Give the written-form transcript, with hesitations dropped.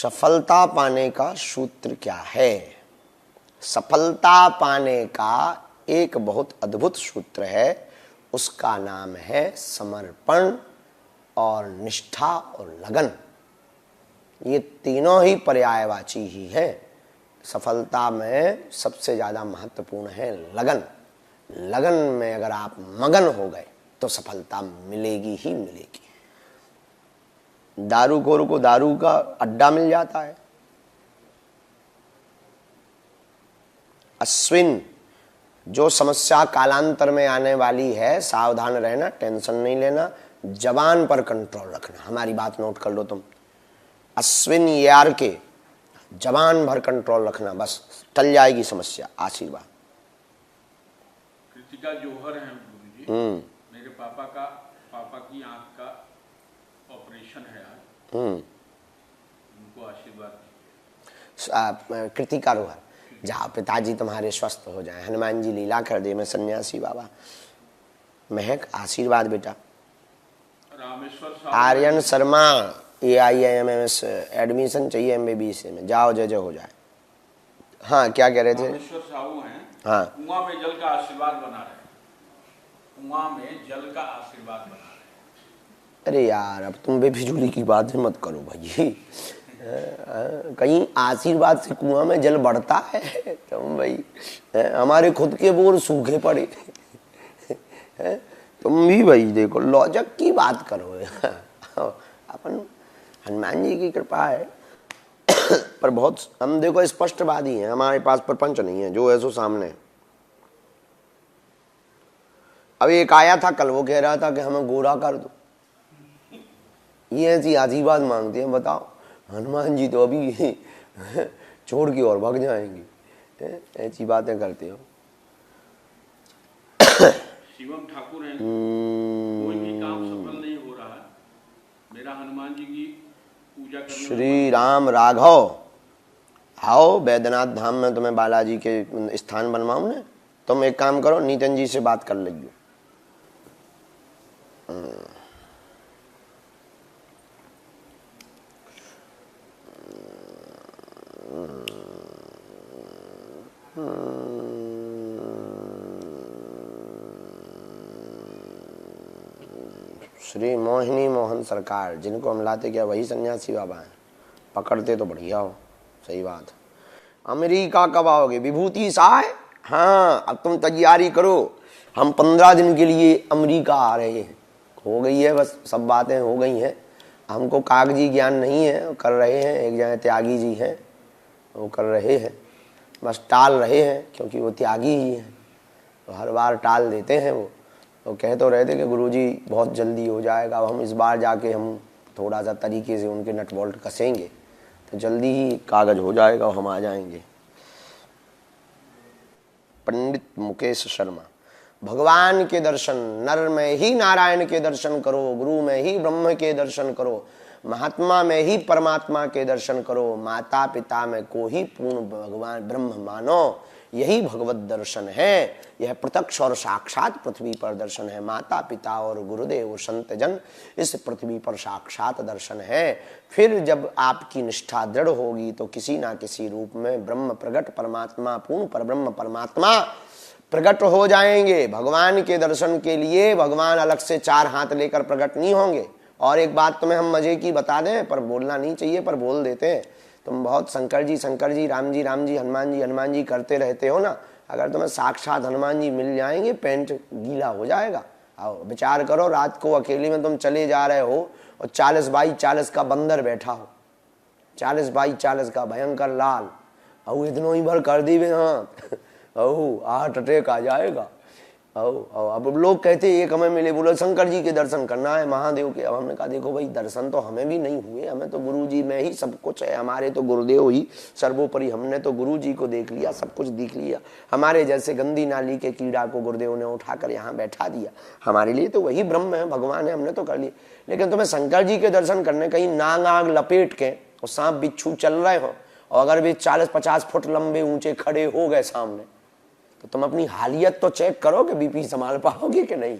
सफलता पाने का सूत्र क्या है? सफलता पाने का एक बहुत अद्भुत सूत्र है, उसका नाम है समर्पण और निष्ठा और लगन। ये तीनों ही पर्यायवाची ही है। सफलता में सबसे ज्यादा महत्वपूर्ण है लगन। लगन में अगर आप मगन हो गए तो सफलता मिलेगी ही मिलेगी। दारूखोर को दारू का अड्डा मिल जाता है। अश्विन, जो समस्या कालांतर में आने वाली है, सावधान रहना, टेंशन नहीं लेना, जबान पर कंट्रोल रखना। हमारी बात नोट कर लो तुम। अश्विन यार के जबान भर कंट्रोल रखना, बस टल जाएगी समस्या। आशीर्वाद। कृतिका जौहर हैं गुरुजी। मेरे पापा की आंख का ऑपरेशन है आज। उनको आशीर्वाद दीजिए। कृतिका जौहर, जहाँ पिताजी तुम्हारे स्वस्थ हो जाए, हनुमान जी लीला कर दे। मैं सन्यासी बाबा। महक, आशीर्वाद बेटा। रामेश्वर आर्यन शर्मा, AIIMS एडमिशन चाहिए MBBS में, जाओ जय जय हो जाए। हाँ, क्या कह रहे थे? रामेश्वर साहू हैं। हाँ, कुआं में जल का आशीर्वाद बना रहे हैं। कुआं में जल का आशीर्वाद बना रहे हैं। अरे यार, अब तुम बेफिजूली की बातें मत करो भाई। कहीं आशीर्वाद से कुआं में जल बढ़ता है? तुम भाई, हमारे खुद के बोर सूखे पड़े। तुम भी भाई देखो, लॉजिक की बात करो। अपन हनुमान जी की कृपा है। पर बहुत हम देखो स्पष्टवादी हैं, हमारे पास प्रपंच नहीं है, जो है सो सामने। अब एक आया था कल, वो कह रहा था कि हमें गोरा कर दो। ये ऐसी आशीर्वाद मांगते हैं, बताओ। हनुमान जी तो अभी छोड़ के और भाग जाएंगे। ऐसी बातें करते हो। शिवम ठाकुर हैं। कोई भी काम सफल नहीं हो रहा है, मेरा हनुमान जी की पूजा करने। श्री राम राघव, आओ बैद्यनाथ धाम में तुम्हें बालाजी के स्थान बनवाऊं ने। तुम एक काम करो, नीतन जी से बात कर लीजिए। श्री मोहिनी मोहन सरकार, जिनको हम लाते क्या वही सन्यासी बाबा हैं। पकड़ते तो बढ़िया हो। सही बात। अमेरिका कब आओगे? विभूति साय, हाँ अब तुम तैयारी करो। हम 15 दिन के लिए अमेरिका आ रहे हैं। हो गई है बस, सब बातें हो गई हैं। हमको कागजी ज्ञान नहीं है, कर रहे हैं। एक जगह त्यागी जी हैं, वो कर रहे हैं, बस टाल रहे हैं, क्योंकि वो त्यागी ही हैं। तो हर बार टाल देते हैं। वो तो कह तो रहे थे कि गुरुजी बहुत जल्दी हो जाएगा। अब हम इस बार जाके हम थोड़ा सा तरीके से उनके नट बोल्ट कसेंगे तो जल्दी ही कागज हो जाएगा और हम आ जाएंगे। पंडित मुकेश शर्मा, भगवान के दर्शन, नर में ही नारायण के दर्शन करो, गुरु में ही ब्रह्म के दर्शन करो, महात्मा में ही परमात्मा के दर्शन करो, माता पिता में को ही पूर्ण भगवान ब्रह्म मानो। यही भगवत दर्शन है। यह प्रत्यक्ष और साक्षात पृथ्वी पर दर्शन है। माता पिता और गुरुदेव संत जन इस पृथ्वी पर साक्षात दर्शन है। फिर जब आपकी निष्ठा दृढ़ होगी तो किसी ना किसी रूप में ब्रह्म प्रगट परमात्मा, पूर्ण परब्रह्म परमात्मा प्रकट हो जाएंगे। भगवान के दर्शन के लिए भगवान अलग से 4 हाथ लेकर प्रकट नहीं होंगे। और एक बात तुम्हें हम मजे की बता दें, पर बोलना नहीं चाहिए, पर बोल देते हैं। तुम बहुत शंकर जी, राम जी, हनुमान जी करते रहते हो ना। अगर तुम्हें साक्षात हनुमान जी मिल जाएंगे, पेंट गीला हो जाएगा। आओ विचार करो, रात को अकेले में तुम चले जा रहे हो और 40 बाई 40 का बंदर बैठा हो, 40 बाई 40 का भयंकर लाल, और इतनो ही भर कर दी हाथ, हार्ट अटैक आ जाएगा। अब लोग कहते एक हमें मिले, बोले शंकर जी के दर्शन करना है, महादेव के। अब हमने कहा देखो भाई, दर्शन तो हमें भी नहीं हुए, हमें तो गुरु जी में ही सब कुछ है। हमारे तो गुरुदेव ही सर्वोपरि। हमने तो गुरु जी को देख लिया, सब कुछ देख लिया। हमारे जैसे गंदी नाली के कीड़ा को गुरुदेव ने उठाकर यहाँ बैठा दिया। हमारे लिए तो वही ब्रह्म है, भगवान है, हमने तो कर लिया। लेकिन तुम्हें शंकर जी के दर्शन करने, कहीं नाग आग लपेट के और सांप बिच्छू चल रहे हो, और अगर भी 40-50 फुट लंबे ऊंचे खड़े हो गए सामने, तो तुम अपनी हालियत तो चेक करो कि बीपी संभाल पाओगे कि नहीं।